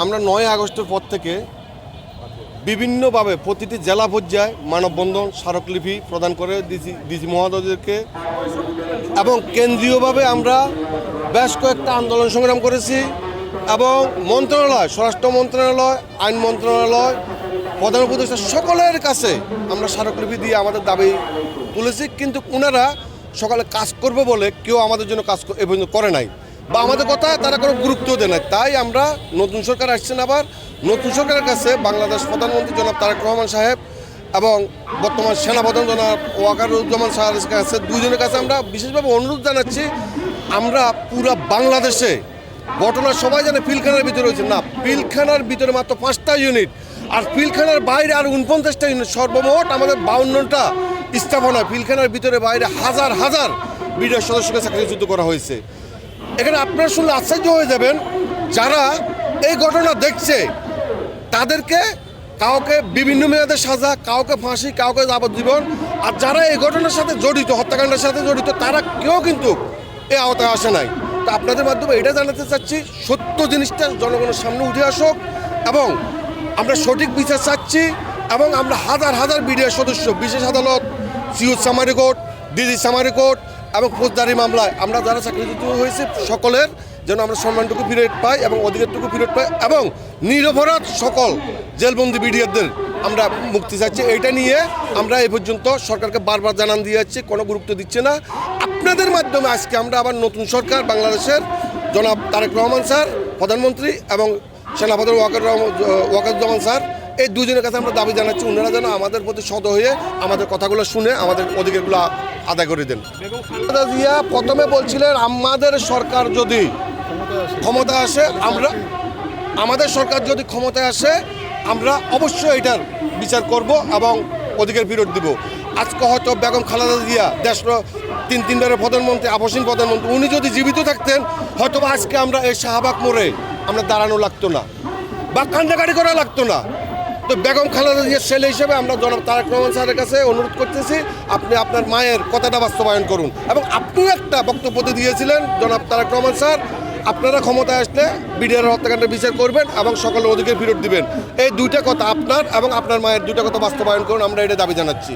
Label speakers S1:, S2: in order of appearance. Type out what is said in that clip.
S1: আমরা ৯ আগস্টের পর থেকে বিভিন্নভাবে প্রতিটি জেলা পর্যায়ে মানববন্ধন স্মারকলিপি প্রদান করে ডিসি মহোদয়দেরকে এবং কেন্দ্রীয়ভাবে আমরা বেশ কয়েকটা আন্দোলন সংগ্রাম করেছি এবং মন্ত্রণালয়, স্বরাষ্ট্র মন্ত্রণালয়, আইন মন্ত্রণালয়, প্রধান উপদেষ্টা সকলের কাছে আমরা স্মারকলিপি দিয়ে আমাদের দাবি তুলেছি, কিন্তু ওনারা সকালে কাজ করবে বলে কেউ আমাদের জন্য কাজ এ পর্যন্ত করে নাই বা আমাদের কথা তারা কোনো গুরুত্ব দেয় না। তাই আমরা নতুন সরকার আসছেন, আবার নতুন সরকারের কাছে বাংলাদেশ প্রধানমন্ত্রী জনাব তারেক রহমান সাহেব এবং বর্তমান সেনাপ্রধান জনাব ওয়াকারুজ্জামান সাহেবের কাছে, দুইজনের কাছে আমরা বিশেষভাবে অনুরোধ জানাচ্ছি, আমরা পুরা বাংলাদেশে ঘটনা সবাই জানে পিলখানার ভিতরে রয়েছে না, পিলখানার ভিতরে মাত্র 5টা ইউনিট আর পিলখানার বাইরে আর 49টা ইউনিট, সর্বমোট আমাদের 52টা স্থাপনা, পিলখানার ভিতরে বাইরে হাজার হাজার বিডিআর সদস্যকে চাকরিচ্যুত করা হয়েছে। এখানে আপনারা শুনলে আশ্চর্য হয়ে যাবেন, যারা এই ঘটনা দেখছে তাদেরকে কাউকে বিভিন্ন মেয়াদের সাজা, কাউকে ফাঁসি, কাউকে যাবজ্জীবন, আর যারা এই ঘটনার সাথে জড়িত, হত্যাকাণ্ডের সাথে জড়িত, তারা কেউ কিন্তু এই আওতায় আসে নাই। তো আপনাদের মাধ্যমে এটা জানাতে চাচ্ছি, সত্য জিনিসটা জনগণের সামনে উঠে আসুক এবং আমরা সঠিক বিচার চাচ্ছি এবং আমরা হাজার হাজার বিডিআর সদস্য, বিশেষ আদালত, CEO summary court, DG summary court এবং ফৌজদারি মামলায় আমরা যারা চাকরিচ্যুত হয়েছে সকলের যেন আমরা সম্মানটুকু ফিরত পাই এবং অধিকারটুকু ফিরত পাই এবং নিরপরাধ সকল জেলবন্দি বিডিআরদের আমরা মুক্তি চাচ্ছি। এইটা নিয়ে আমরা এই পর্যন্ত সরকারকে বারবার জানান দিয়ে যাচ্ছি, কোনো গুরুত্ব দিচ্ছে না। আপনাদের মাধ্যমে আজকে আমরা আবার নতুন সরকার বাংলাদেশের জনাব তারেক রহমান স্যার প্রধানমন্ত্রী এবং সেনাপ্রধান ওয়াকারুজ্জামান স্যার, এই দুজনের কাছে আমরা দাবি জানাচ্ছি, ওনারা যেন আমাদের প্রতি সদ হয়ে আমাদের কথাগুলো শুনে আমাদের অধিকারগুলো আদায় করে দেন। জিয়া প্রথমে বলছিলেন আমাদের সরকার যদি ক্ষমতা আসে, আমাদের সরকার যদি ক্ষমতায় আসে আমরা অবশ্যই এটার বিচার করব এবং অধিকার ফেরত দিব। আজকে হয়তো বেগম খালেদা জিয়া দেশ তিনবারের প্রধানমন্ত্রী, আপসীন প্রধানমন্ত্রী, উনি যদি জীবিত থাকতেন হয়তো আজকে আমরা এই শাহবাগ মোড়ে আমরা দাঁড়ানো লাগতো না বা কান্নাকাটি করা লাগতো না। তো বেগম খালেদা জিয়ার ছেলে হিসেবে আমরা জনাব তারেক রহমান স্যারের কাছে অনুরোধ করতেছি, আপনি আপনার মায়ের কথাটা বাস্তবায়ন করুন। এবং আপনিও একটা বক্তব্য দিয়েছিলেন জনাব তারেক রহমান স্যার, আপনারা ক্ষমতায় আসলে বিডিআর হত্যাকাণ্ডের বিচার করবেন এবং সকলের অধিকার ফেরত দিবেন। এই দুইটা কথা আপনার এবং আপনার মায়ের দুইটা কথা বাস্তবায়ন করুন, আমরা এটা দাবি জানাচ্ছি।